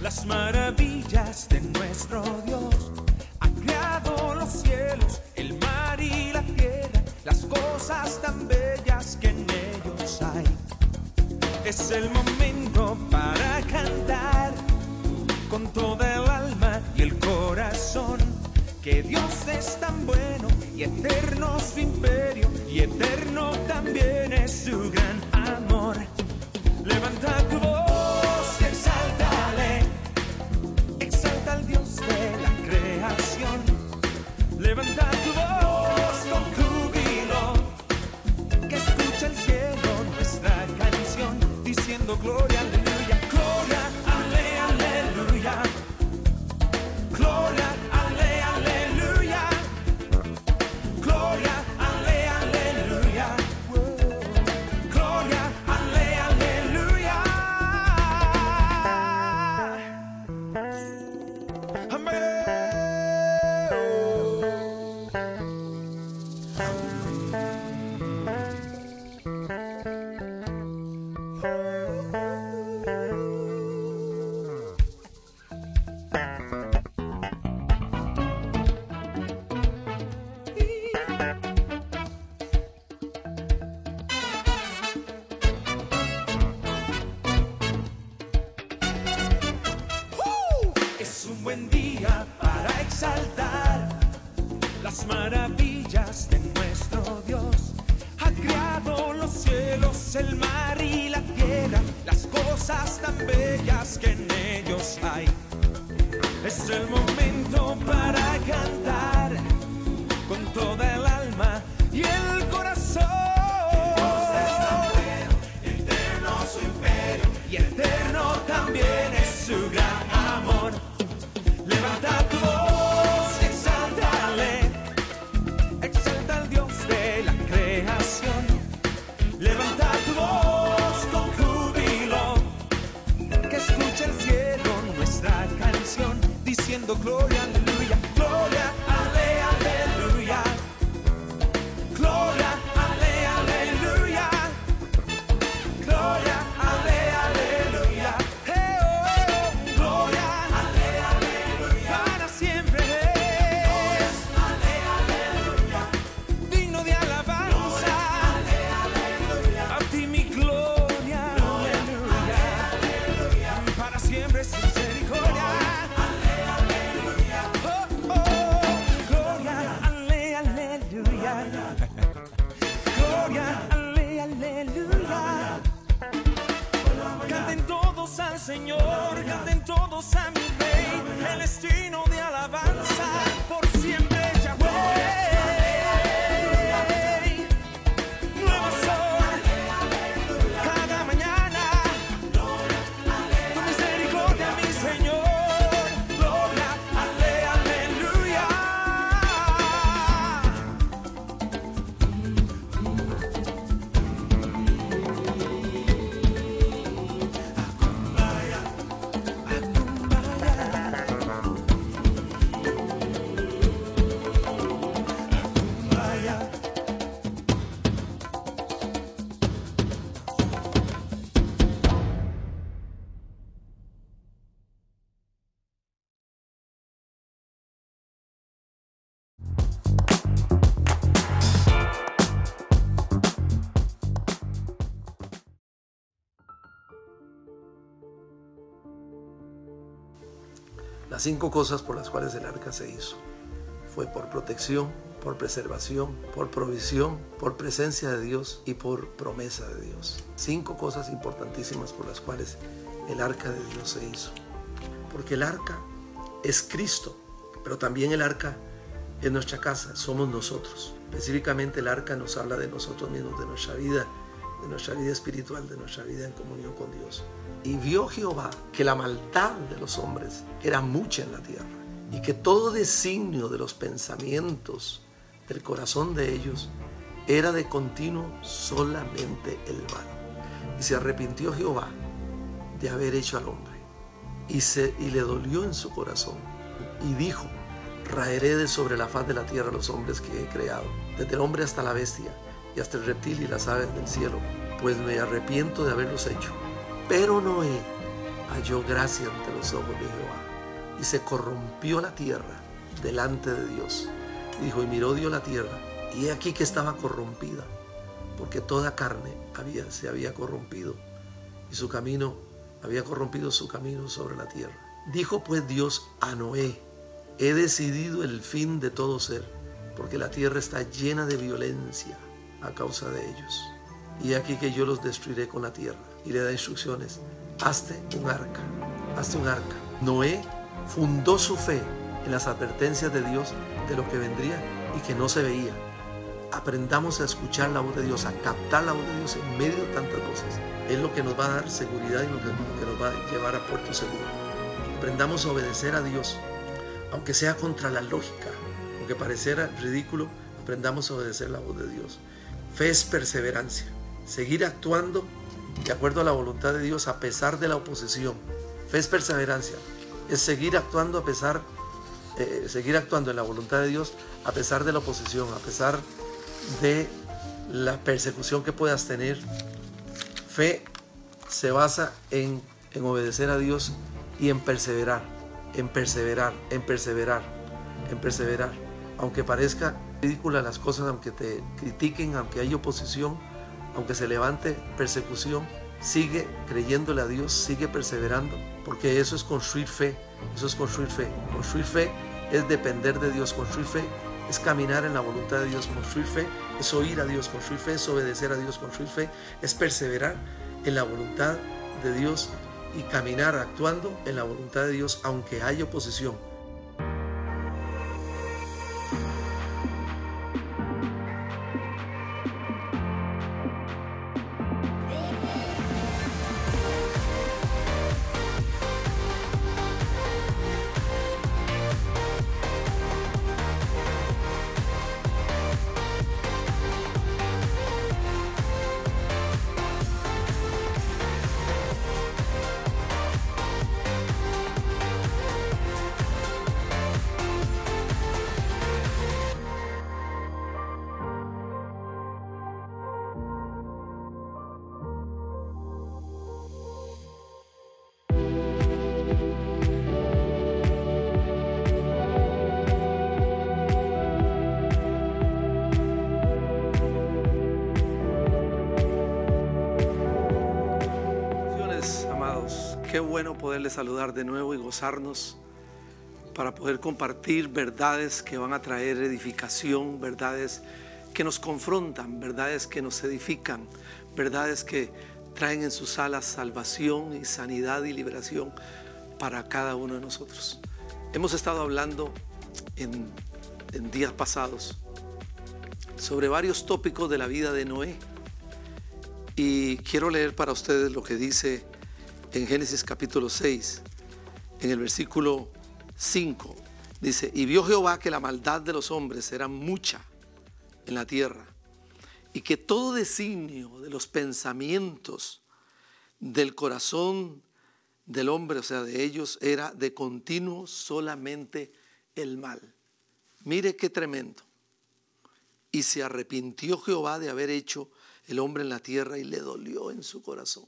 Las maravillas de nuestro Dios. Ha creado los cielos, el mar y la tierra, las cosas tan bellas que en ellos hay. Es el momento para cantar con toda el alma y el corazón, que Dios es tan bueno y eterno su imperio, y eterno también es su gran amor. Levanta tu voz y exáltale, exalta al Dios de la creación. Levanta tu voz con júbilo, que escucha el cielo nuestra canción, diciendo gloria, aleluya, gloria, ale, aleluya, gloria, ale, aleluya, gloria, ale, aleluya, gloria, ale, aleluya. Amén. Es un buen día para exaltar las maravillas de nuestro Dios. Ha creado los cielos, el mar y la tierra, las cosas tan bellas que en ellos hay. Es el momento para cantar con toda el alma y el corazón. Dios es tan bueno, eterno su imperio, y eterno también es su gran amor. Levanta tu voz, exáltale, exalta al Dios de la creación. Levanta tu voz con júbilo, que escucha el cielo nuestra canción, diciendo gloria, aleluya, gloria, ale, aleluya, gloria, ale, aleluya, gloria, ale, aleluya, hey, oh, gloria, ale, aleluya, para siempre, ale, aleluya, digno de alabanza, ale, aleluya, a ti mi gloria, aleluya, para siempre es misericordia. Gloria, ale, aleluya. Canten todos al Señor, canten todos a mi Rey, el destino de alabanza por siempre, Yahweh. Nuevo sol cada mañana, tu misericordia, mi Señor. Gloria, ale, aleluya. Las 5 cosas por las cuales el arca se hizo fue por protección, por preservación, por provisión, por presencia de Dios y por promesa de Dios. 5 cosas importantísimas por las cuales el arca de Dios se hizo. Porque el arca es Cristo, pero también el arca es nuestra casa, somos nosotros. Específicamente el arca nos habla de nosotros mismos, de nuestra vida espiritual, de nuestra vida en comunión con Dios. Y vio Jehová que la maldad de los hombres era mucha en la tierra, y que todo designio de los pensamientos del corazón de ellos era de continuo solamente el mal. Y se arrepintió Jehová de haber hecho al hombre, y le dolió en su corazón, y dijo: raeré de sobre la faz de la tierra los hombres que he creado, desde el hombre hasta la bestia, y hasta el reptil y las aves del cielo, pues me arrepiento de haberlos hecho. Pero Noé halló gracia ante los ojos de Jehová, y se corrompió la tierra delante de Dios. Y dijo: y miró Dios la tierra, y he aquí que estaba corrompida, porque toda carne se había corrompido, y su camino había corrompido su camino sobre la tierra. Dijo pues Dios a Noé: he decidido el fin de todo ser, porque la tierra está llena de violencia a causa de ellos. Y aquí que yo los destruiré con la tierra. Y le da instrucciones: hazte un arca, hazte un arca. Noé fundó su fe en las advertencias de Dios de lo que vendría y que no se veía. Aprendamos a escuchar la voz de Dios, a captar la voz de Dios en medio de tantas voces. Es lo que nos va a dar seguridad y lo que nos va a llevar a puerto seguro. Aprendamos a obedecer a Dios, aunque sea contra la lógica, aunque pareciera ridículo. Aprendamos a obedecer la voz de Dios. Fe es perseverancia, seguir actuando de acuerdo a la voluntad de Dios a pesar de la oposición. Fe es perseverancia, es seguir actuando seguir actuando en la voluntad de Dios a pesar de la oposición, a pesar de la persecución que puedas tener. Fe se basa en obedecer a Dios y en perseverar, en perseverar, en perseverar, en perseverar. Aunque parezca ridícula las cosas, aunque te critiquen, aunque haya oposición, aunque se levante persecución, sigue creyéndole a Dios, sigue perseverando, porque eso es construir fe, eso es construir fe. Construir fe es depender de Dios, construir fe es caminar en la voluntad de Dios, construir fe es oír a Dios, construir fe es obedecer a Dios, construir fe es perseverar en la voluntad de Dios y caminar actuando en la voluntad de Dios aunque haya oposición. Qué bueno poderles saludar de nuevo y gozarnos para poder compartir verdades que van a traer edificación, verdades que nos confrontan, verdades que nos edifican, verdades que traen en sus alas salvación y sanidad y liberación para cada uno de nosotros. Hemos estado hablando en días pasados sobre varios tópicos de la vida de Noé y quiero leer para ustedes lo que dice en Génesis capítulo 6, en el versículo 5, dice: y vio Jehová que la maldad de los hombres era mucha en la tierra, y que todo designio de los pensamientos del corazón del hombre, o sea, de ellos, era de continuo solamente el mal. Mire qué tremendo. Y se arrepintió Jehová de haber hecho el hombre en la tierra y le dolió en su corazón.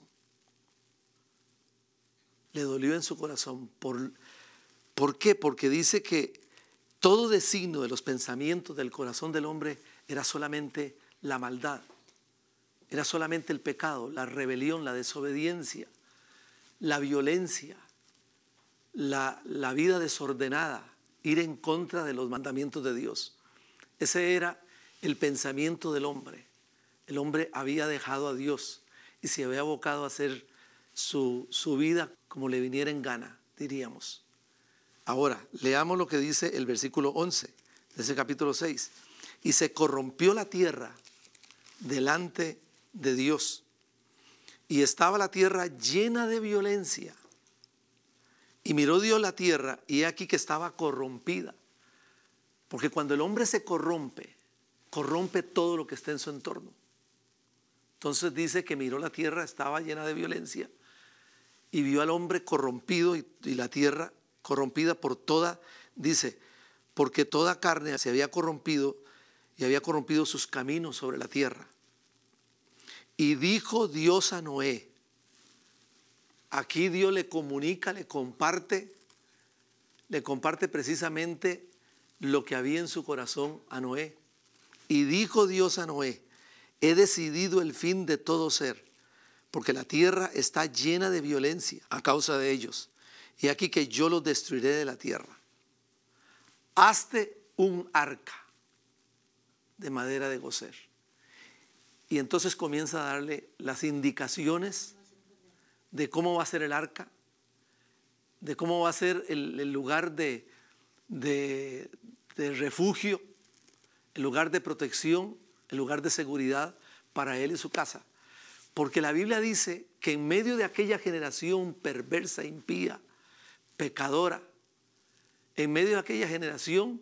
Le dolió en su corazón. ¿Por qué? Porque dice que todo designio de los pensamientos del corazón del hombre era solamente la maldad, era solamente el pecado, la rebelión, la desobediencia, la violencia, la vida desordenada, ir en contra de los mandamientos de Dios. Ese era el pensamiento del hombre. El hombre había dejado a Dios y se había abocado a hacer su vida como le viniera en gana, diríamos. Ahora, leamos lo que dice el versículo 11 de ese capítulo 6. Y se corrompió la tierra delante de Dios, y estaba la tierra llena de violencia. Y miró Dios la tierra, y he aquí que estaba corrompida. Porque cuando el hombre se corrompe, corrompe todo lo que está en su entorno. Entonces dice que miró la tierra, estaba llena de violencia, y vio al hombre corrompido y la tierra corrompida por toda, dice, porque toda carne se había corrompido y había corrompido sus caminos sobre la tierra. Y dijo Dios a Noé, aquí Dios le comunica, le comparte precisamente lo que había en su corazón a Noé. Y dijo Dios a Noé, he decidido el fin de todo ser, porque la tierra está llena de violencia a causa de ellos. Y aquí que yo los destruiré de la tierra. Hazte un arca de madera de goser. Y entonces comienza a darle las indicaciones de cómo va a ser el arca, de cómo va a ser el lugar de refugio, el lugar de protección, el lugar de seguridad para él y su casa. Porque la Biblia dice que en medio de aquella generación perversa, impía, pecadora, en medio de aquella generación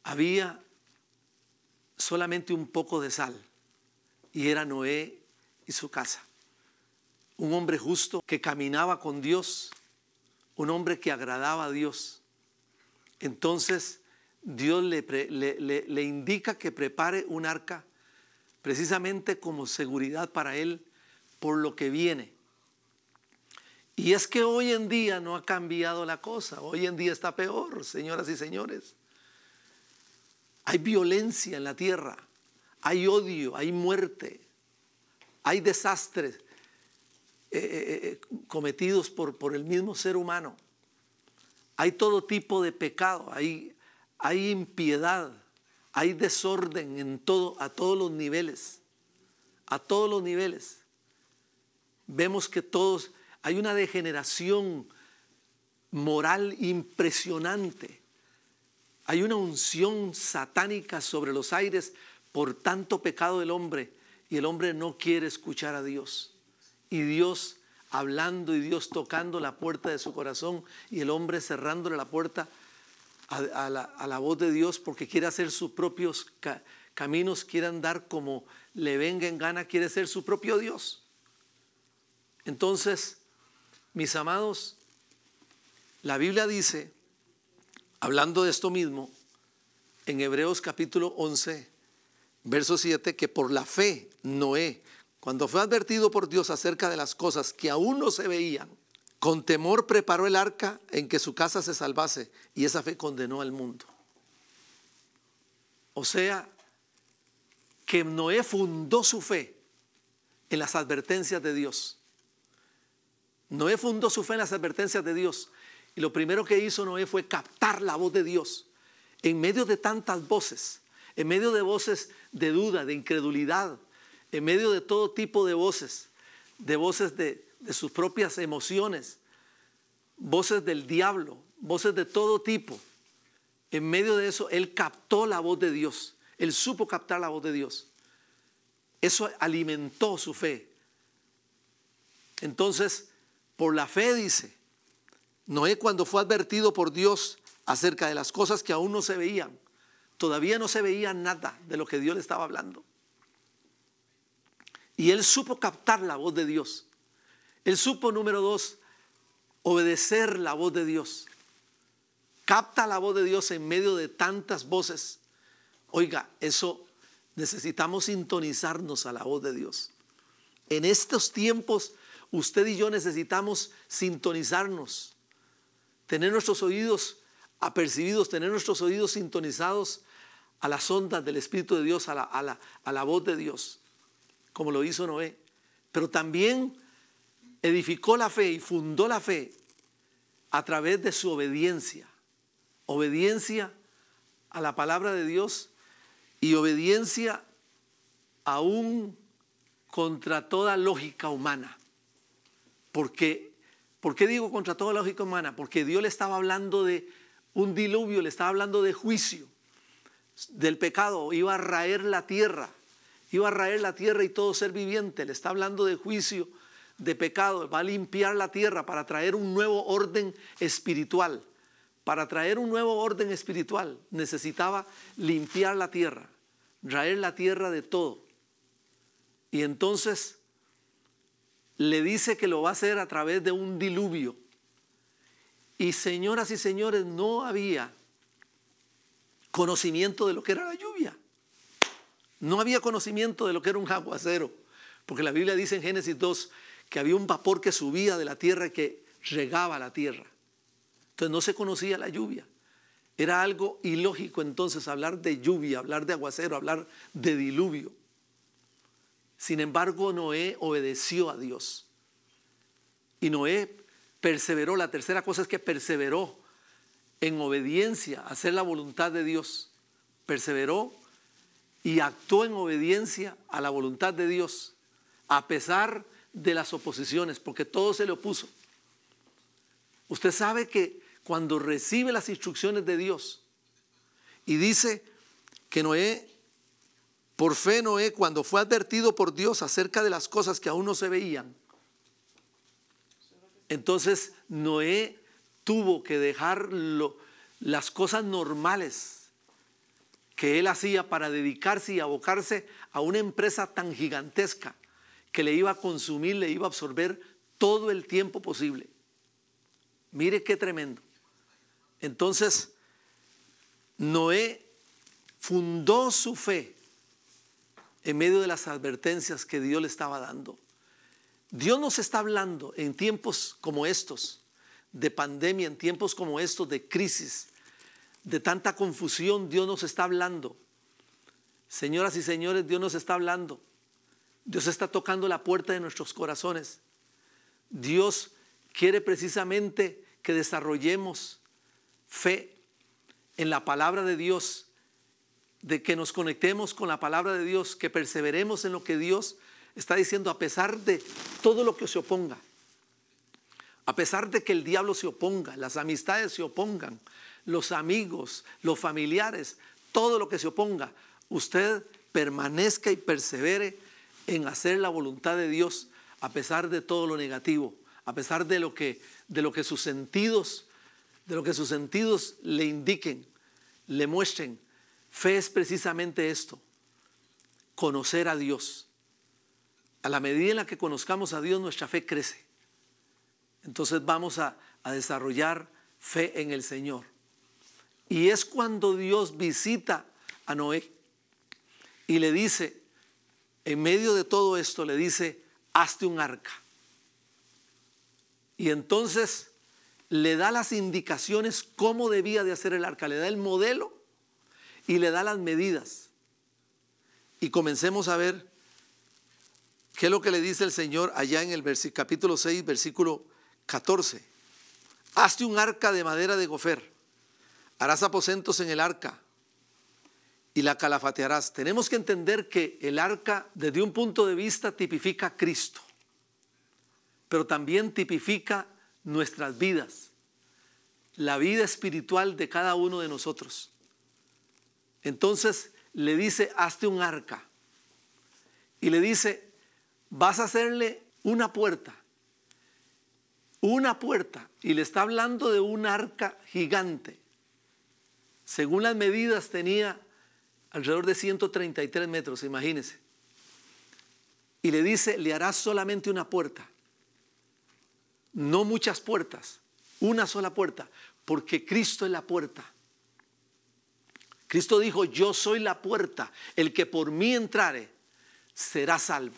había solamente un poco de sal, y era Noé y su casa. Un hombre justo que caminaba con Dios, un hombre que agradaba a Dios. Entonces Dios le indica que prepare un arca precisamente como seguridad para él por lo que viene. Y es que hoy en día no ha cambiado la cosa. Hoy en día está peor, señoras y señores. Hay violencia en la tierra, hay odio, hay muerte, hay desastres cometidos por el mismo ser humano. Hay todo tipo de pecado, hay impiedad, hay desorden a todos los niveles. A todos los niveles. Vemos que hay una degeneración moral impresionante. Hay una unción satánica sobre los aires por tanto pecado del hombre, y el hombre no quiere escuchar a Dios. Y Dios hablando y Dios tocando la puerta de su corazón, y el hombre cerrándole la puerta a la voz de Dios porque quiere hacer sus propios caminos, quiere andar como le venga en gana, quiere ser su propio Dios. Entonces, mis amados, la Biblia dice, hablando de esto mismo, en Hebreos capítulo 11, verso 7, que por la fe Noé, cuando fue advertido por Dios acerca de las cosas que aún no se veían, con temor preparó el arca en que su casa se salvase, y esa fe condenó al mundo. O sea, que Noé fundó su fe en las advertencias de Dios. Noé fundó su fe en las advertencias de Dios. Y lo primero que hizo Noé fue captar la voz de Dios. En medio de tantas voces, en medio de voces de duda, de incredulidad, en medio de todo tipo de voces de sus propias emociones, voces del diablo, voces de todo tipo. En medio de eso, él captó la voz de Dios. Él supo captar la voz de Dios. Eso alimentó su fe. Entonces, por la fe, dice, Noé, cuando fue advertido por Dios acerca de las cosas que aún no se veían, todavía no se veía nada de lo que Dios le estaba hablando. Y él supo captar la voz de Dios. Él supo, número 2, obedecer la voz de Dios. Capta la voz de Dios en medio de tantas voces. Oiga, eso necesitamos sintonizarnos a la voz de Dios. En estos tiempos, usted y yo necesitamos sintonizarnos, tener nuestros oídos apercibidos, tener nuestros oídos sintonizados a las ondas del Espíritu de Dios, a la voz de Dios, como lo hizo Noé. Pero también edificó la fe y fundó la fe a través de su obediencia. Obediencia a la palabra de Dios, y obediencia aún contra toda lógica humana. ¿Por qué digo contra toda lógica humana? Porque Dios le estaba hablando de un diluvio, le estaba hablando de juicio, del pecado. Iba a raer la tierra y todo ser viviente. Le está hablando de juicio, de pecado. Va a limpiar la tierra para traer un nuevo orden espiritual. Para traer un nuevo orden espiritual necesitaba limpiar la tierra, raer la tierra de todo. Y entonces le dice que lo va a hacer a través de un diluvio. Y señoras y señores, no había conocimiento de lo que era la lluvia. No había conocimiento de lo que era un aguacero. Porque la Biblia dice en Génesis 2 que había un vapor que subía de la tierra y que regaba la tierra. Entonces no se conocía la lluvia. Era algo ilógico entonces hablar de lluvia, hablar de aguacero, hablar de diluvio. Sin embargo, Noé obedeció a Dios. Y Noé perseveró. La tercera cosa es que perseveró en obediencia, a hacer la voluntad de Dios. Perseveró y actuó en obediencia a la voluntad de Dios, a pesar de las oposiciones, porque todo se le opuso. Usted sabe que cuando recibe las instrucciones de Dios y dice que Noé, por fe Noé, cuando fue advertido por Dios acerca de las cosas que aún no se veían, entonces Noé tuvo que dejar las cosas normales que él hacía para dedicarse y abocarse a una empresa tan gigantesca que le iba a consumir, le iba a absorber todo el tiempo posible. Mire qué tremendo. Entonces, Noé fundó su fe en medio de las advertencias que Dios le estaba dando. Dios nos está hablando en tiempos como estos, de pandemia, en tiempos como estos, de crisis, de tanta confusión. Dios nos está hablando. Señoras y señores, Dios nos está hablando. Dios está tocando la puerta de nuestros corazones. Dios quiere precisamente que desarrollemos fe en la palabra de Dios, de que nos conectemos con la palabra de Dios, que perseveremos en lo que Dios está diciendo a pesar de todo lo que se oponga, a pesar de que el diablo se oponga, las amistades se opongan, los amigos, los familiares, todo lo que se oponga. Usted permanezca y persevere en hacer la voluntad de Dios a pesar de todo lo negativo, a pesar de lo que sus sentidos le indiquen, le muestren. Fe es precisamente esto, conocer a Dios. A la medida en la que conozcamos a Dios, nuestra fe crece. Entonces vamos a desarrollar fe en el Señor. Y es cuando Dios visita a Noé y le dice, en medio de todo esto, le dice, hazte un arca. Y entonces le da las indicaciones cómo debía de hacer el arca, le da el modelo y le da las medidas. Y comencemos a ver qué es lo que le dice el Señor allá en el capítulo 6, versículo 14. Hazte un arca de madera de gofer, harás aposentos en el arca y la calafatearás. Tenemos que entender que el arca, desde un punto de vista, tipifica a Cristo, pero también tipifica nuestras vidas, la vida espiritual de cada uno de nosotros. Entonces le dice, hazte un arca. Y le dice, vas a hacerle una puerta. Una puerta. Y le está hablando de un arca gigante. Según las medidas tenía alrededor de 133 metros, imagínense. Y le dice, le harás solamente una puerta. No muchas puertas, una sola puerta, porque Cristo es la puerta. Cristo dijo, yo soy la puerta, el que por mí entrare será salvo.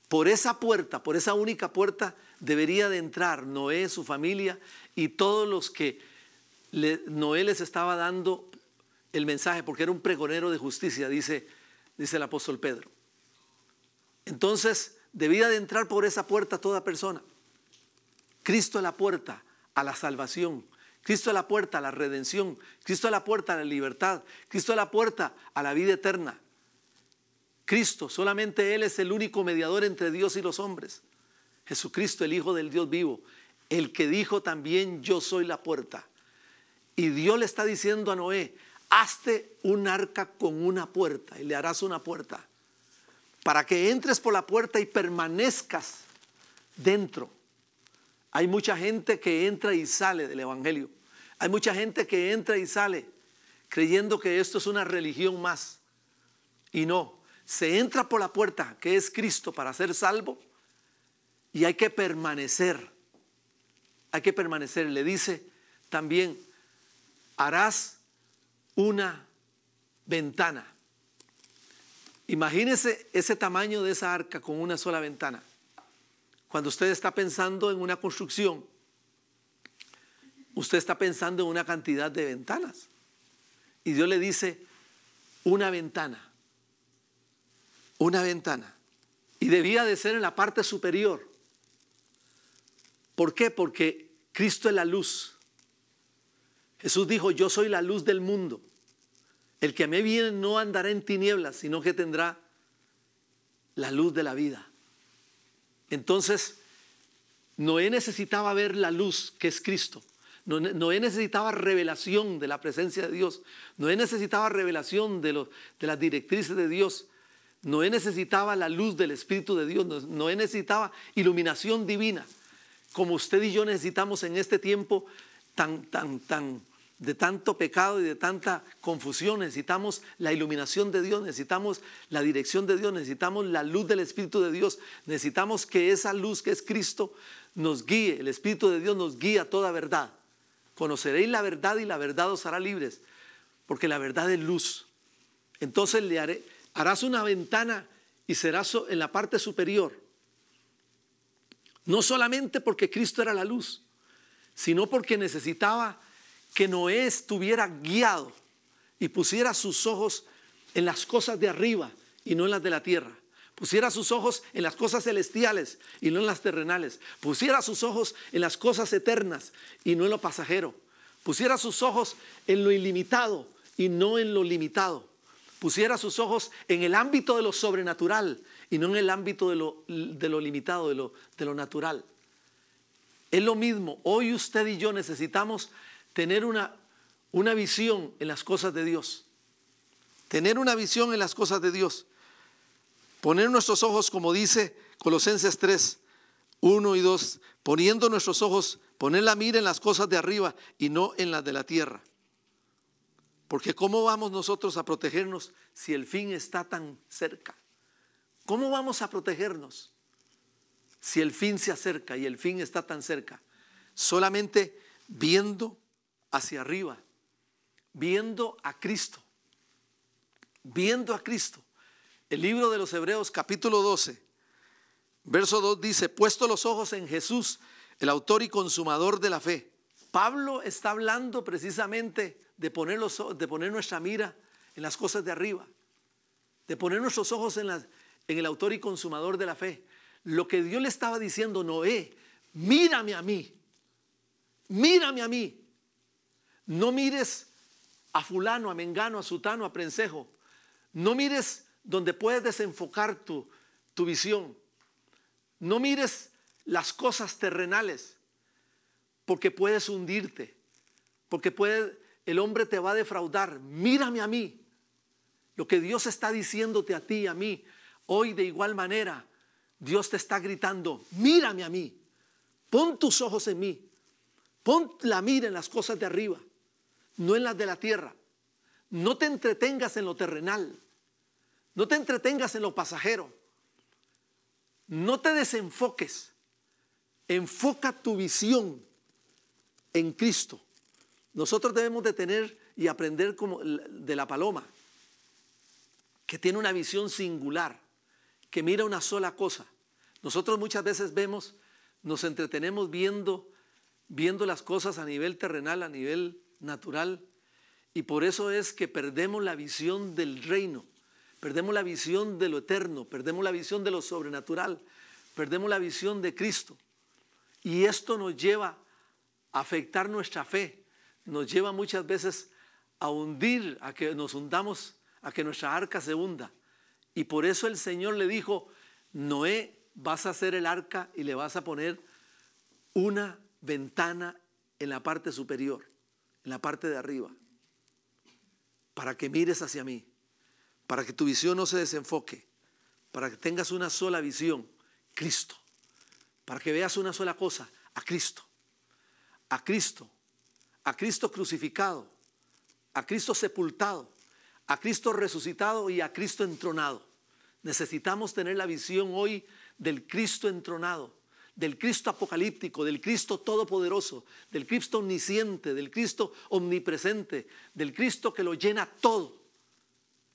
Por esa puerta, por esa única puerta debería de entrar Noé, su familia y todos los que Noé les estaba dando el mensaje, porque era un pregonero de justicia, dice el apóstol Pedro. Entonces debía de entrar por esa puerta toda persona. Cristo es la puerta a la salvación. Cristo es la puerta a la redención. Cristo es la puerta a la libertad. Cristo es la puerta a la vida eterna. Cristo, solamente Él es el único mediador entre Dios y los hombres. Jesucristo, el Hijo del Dios vivo, el que dijo también: yo soy la puerta. Y Dios le está diciendo a Noé: hazte un arca con una puerta, y le harás una puerta, para que entres por la puerta y permanezcas dentro. Hay mucha gente que entra y sale del evangelio. Hay mucha gente que entra y sale creyendo que esto es una religión más. Y no, se entra por la puerta, que es Cristo, para ser salvo, y hay que permanecer. Hay que permanecer. Le dice también: harás una ventana. Imagínese ese tamaño de esa arca con una sola ventana. Cuando usted está pensando en una construcción, usted está pensando en una cantidad de ventanas. Y Dios le dice: una ventana. Una ventana. Y debía de ser en la parte superior. ¿Por qué? Porque Cristo es la luz. Jesús dijo: yo soy la luz del mundo. El que a mí viene no andará en tinieblas, sino que tendrá la luz de la vida. Entonces, Noé necesitaba ver la luz, que es Cristo. Noé necesitaba revelación de la presencia de Dios. Noé necesitaba revelación de las directrices de Dios. Noé necesitaba la luz del Espíritu de Dios. Noé necesitaba iluminación divina, como usted y yo necesitamos en este tiempo de tanto pecado y de tanta confusión. Necesitamos la iluminación de Dios, necesitamos la dirección de Dios, necesitamos la luz del Espíritu de Dios. Necesitamos que esa luz, que es Cristo, nos guíe. El Espíritu de Dios nos guía a toda verdad. Conoceréis la verdad y la verdad os hará libres, porque la verdad es luz. Entonces harás una ventana y serás en la parte superior. No solamente porque Cristo era la luz, sino porque necesitaba que Noé estuviera guiado y pusiera sus ojos en las cosas de arriba y no en las de la tierra. Pusiera sus ojos en las cosas celestiales y no en las terrenales. Pusiera sus ojos en las cosas eternas y no en lo pasajero. Pusiera sus ojos en lo ilimitado y no en lo limitado. Pusiera sus ojos en el ámbito de lo sobrenatural y no en el ámbito de lo limitado, de lo natural. Es lo mismo. Hoy usted y yo necesitamos tener una visión en las cosas de Dios. Tener una visión en las cosas de Dios. Poner nuestros ojos, como dice Colosenses 3, 1 y 2, poniendo nuestros ojos, poner la mira en las cosas de arriba y no en las de la tierra. Porque ¿cómo vamos nosotros a protegernos si el fin está tan cerca? ¿Cómo vamos a protegernos si el fin se acerca y el fin está tan cerca? Solamente viendo hacia arriba, viendo a Cristo, viendo a Cristo. El libro de los Hebreos, capítulo 12, verso 2 dice: puesto los ojos en Jesús, el autor y consumador de la fe. Pablo está hablando precisamente de poner nuestra mira en las cosas de arriba, de poner nuestros ojos en el autor y consumador de la fe. Lo que Dios le estaba diciendo: Noé, mírame a mí, mírame a mí. No mires a fulano, a mengano, a sutano, a prensejo. No mires donde puedes desenfocar tu visión. No mires las cosas terrenales, porque puedes hundirte, porque el hombre te va a defraudar. Mírame a mí. Lo que Dios está diciéndote a ti y a mí, hoy de igual manera, Dios te está gritando: mírame a mí, pon tus ojos en mí, pon la mira en las cosas de arriba, no en las de la tierra. No te entretengas en lo terrenal, no te entretengas en lo pasajero, no te desenfoques, enfoca tu visión en Cristo. Nosotros debemos de tener y aprender como de la paloma, que tiene una visión singular, que mira una sola cosa. Nosotros muchas veces nos entretenemos viendo las cosas a nivel terrenal, a nivel natural, y por eso es que perdemos la visión del reino, perdemos la visión de lo eterno, perdemos la visión de lo sobrenatural, perdemos la visión de Cristo, y esto nos lleva a afectar nuestra fe, nos lleva muchas veces a hundir, a que nos hundamos, a que nuestra arca se hunda. Y por eso el Señor le dijo: Noé, vas a hacer el arca y le vas a poner una ventana en la parte superior, en la parte de arriba, para que mires hacia mí, para que tu visión no se desenfoque, para que tengas una sola visión, Cristo, para que veas una sola cosa, a Cristo, a Cristo, a Cristo crucificado, a Cristo sepultado, a Cristo resucitado y a Cristo entronado. Necesitamos tener la visión hoy del Cristo entronado, del Cristo apocalíptico, del Cristo todopoderoso, del Cristo omnisciente, del Cristo omnipresente, del Cristo que lo llena todo,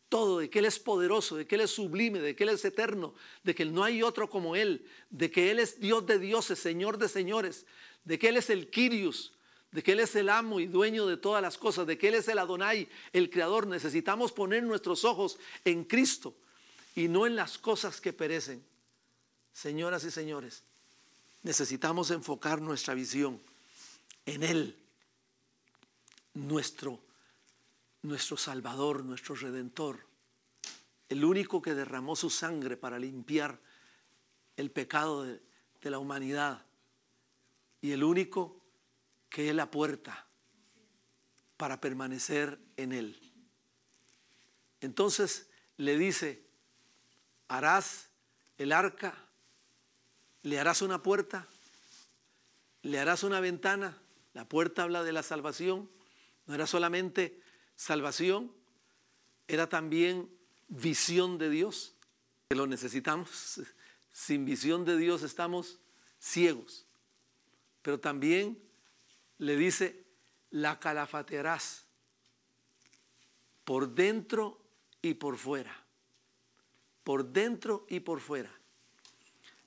todo, de que Él es poderoso, de que Él es sublime, de que Él es eterno, de que no hay otro como Él, de que Él es Dios de dioses, Señor de señores, de que Él es el Kyrios, de que Él es el amo y dueño de todas las cosas, de que Él es el Adonai, el Creador. Necesitamos poner nuestros ojos en Cristo y no en las cosas que perecen. Señoras y señores, necesitamos enfocar nuestra visión en Él, nuestro Salvador, nuestro Redentor, el único que derramó su sangre para limpiar el pecado de la humanidad, y el único que es la puerta para permanecer en Él. Entonces le dice: harás el arca, le harás una puerta, le harás una ventana. La puerta habla de la salvación. No era solamente salvación, era también visión de Dios, que lo necesitamos. Sin visión de Dios estamos ciegos. Pero también le dice: la calafatearás por dentro y por fuera. Por dentro y por fuera.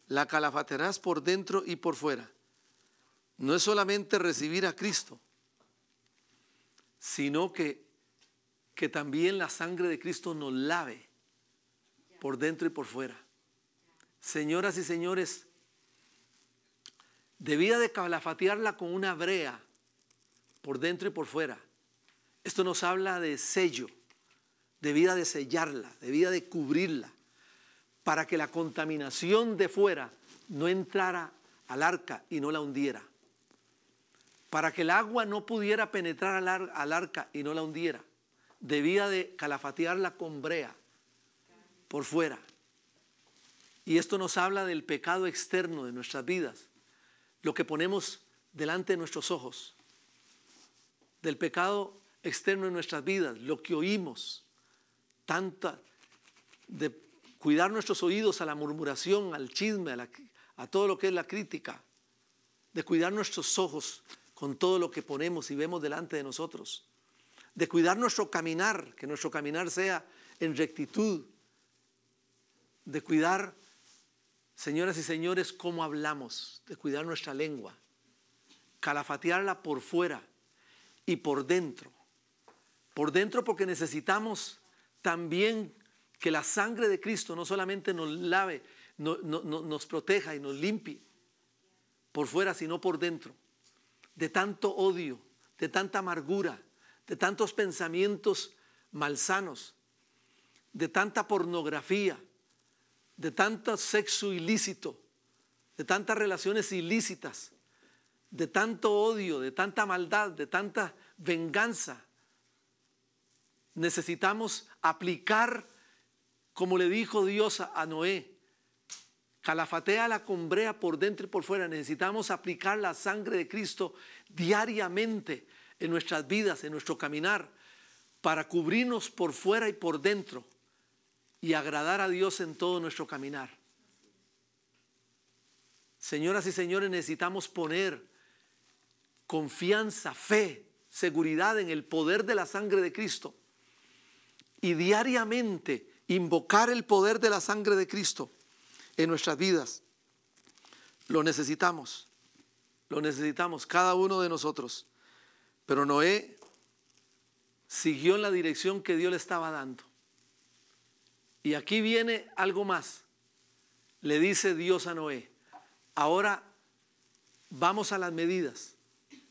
La calafatearás por dentro y por fuera. No es solamente recibir a Cristo, sino que también la sangre de Cristo nos lave por dentro y por fuera. Señoras y señores, debía de calafatearla con una brea por dentro y por fuera. Esto nos habla de sello. Debía de sellarla, debía de cubrirla, para que la contaminación de fuera no entrara al arca y no la hundiera, para que el agua no pudiera penetrar al arca y no la hundiera. Debía de calafatearla con brea por fuera. Y esto nos habla del pecado externo de nuestras vidas, lo que ponemos delante de nuestros ojos, del pecado externo de nuestras vidas, lo que oímos, de cuidar nuestros oídos a la murmuración, al chisme, a todo lo que es la crítica, de cuidar nuestros ojos con todo lo que ponemos y vemos delante de nosotros, de cuidar nuestro caminar, que nuestro caminar sea en rectitud, de cuidar, señoras y señores, cómo hablamos, de cuidar nuestra lengua, calafatearla por fuera y por dentro porque necesitamos también que la sangre de Cristo no solamente nos lave, nos proteja y nos limpie por fuera, sino por dentro, de tanto odio, de tanta amargura, de tantos pensamientos malsanos, de tanta pornografía, de tanto sexo ilícito, de tantas relaciones ilícitas, de tanto odio, de tanta maldad, de tanta venganza. Necesitamos aplicar, como le dijo Dios a Noé, calafatéala con brea por dentro y por fuera. Necesitamos aplicar la sangre de Cristo diariamente en nuestras vidas, en nuestro caminar, para cubrirnos por fuera y por dentro y agradar a Dios en todo nuestro caminar. Señoras y señores, necesitamos poner confianza, fe, seguridad en el poder de la sangre de Cristo y diariamente invocar el poder de la sangre de Cristo en nuestras vidas. Lo necesitamos cada uno de nosotros. Pero Noé siguió en la dirección que Dios le estaba dando. Y aquí viene algo más. Le dice Dios a Noé: ahora vamos a las medidas.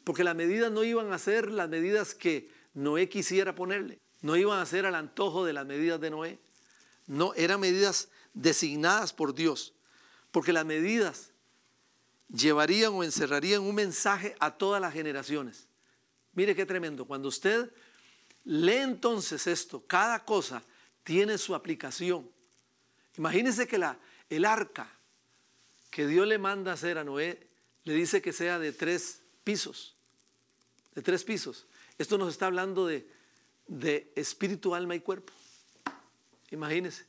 Porque las medidas no iban a ser las medidas que Noé quisiera ponerle. No iban a ser al antojo de las medidas de Noé. No, eran medidas designadas por Dios. Porque las medidas llevarían o encerrarían un mensaje a todas las generaciones. Mire qué tremendo. Cuando usted lee entonces esto, cada cosa tiene su aplicación. Imagínense que el arca que Dios le manda hacer a Noé, le dice que sea de 3 pisos. De 3 pisos. Esto nos está hablando de espíritu, alma y cuerpo. Imagínense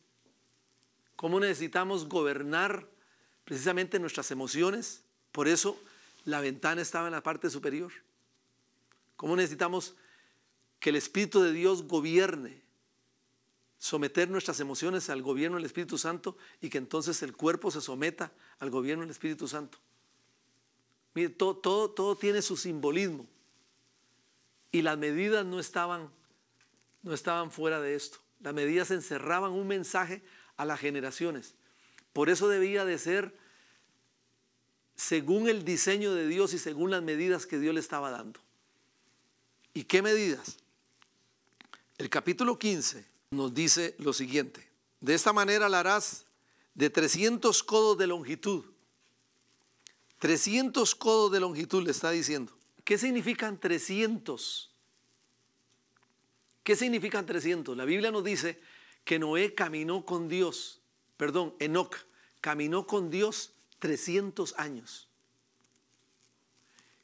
cómo necesitamos gobernar precisamente nuestras emociones. Por eso la ventana estaba en la parte superior. Cómo necesitamos que el Espíritu de Dios gobierne, someter nuestras emociones al gobierno del Espíritu Santo y que entonces el cuerpo se someta al gobierno del Espíritu Santo. Mire, todo tiene su simbolismo y las medidas no estaban fuera de esto. Las medidas encerraban un mensaje a las generaciones. Por eso debía de ser según el diseño de Dios y según las medidas que Dios le estaba dando. ¿Y qué medidas? El capítulo 15 nos dice lo siguiente: de esta manera la harás de 300 codos de longitud. 300 codos de longitud le está diciendo. ¿Qué significan 300? ¿Qué significan 300? La Biblia nos dice que Noé caminó con Dios, Enoc caminó con Dios 300 años.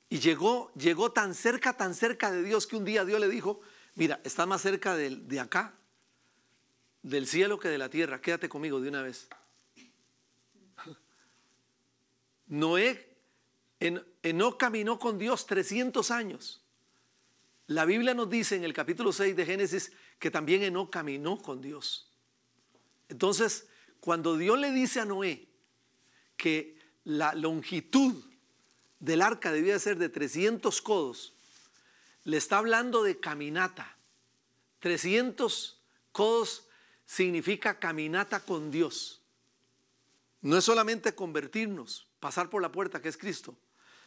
Y llegó tan cerca de Dios que un día Dios le dijo: mira, estás más cerca de acá, del cielo que de la tierra, quédate conmigo de una vez. Enoc caminó con Dios 300 años. La Biblia nos dice en el capítulo 6 de Génesis que también Enoc caminó con Dios. Entonces, cuando Dios le dice a Noé que la longitud del arca debía ser de 300 codos, le está hablando de caminata. 300 codos significa caminata con Dios. No es solamente convertirnos, pasar por la puerta que es Cristo.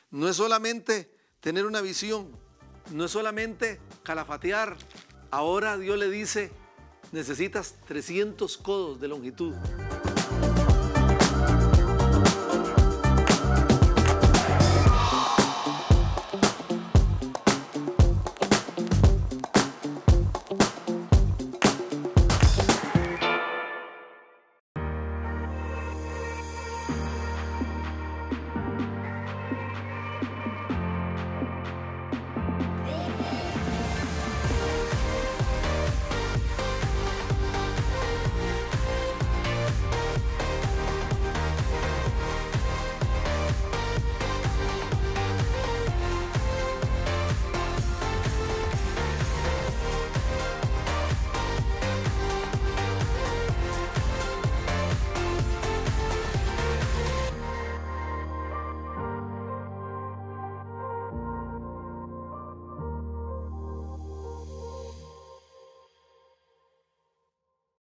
No es solamente tener una visión. No es solamente calafatear. Ahora Dios le dice: necesitas 300 codos de longitud.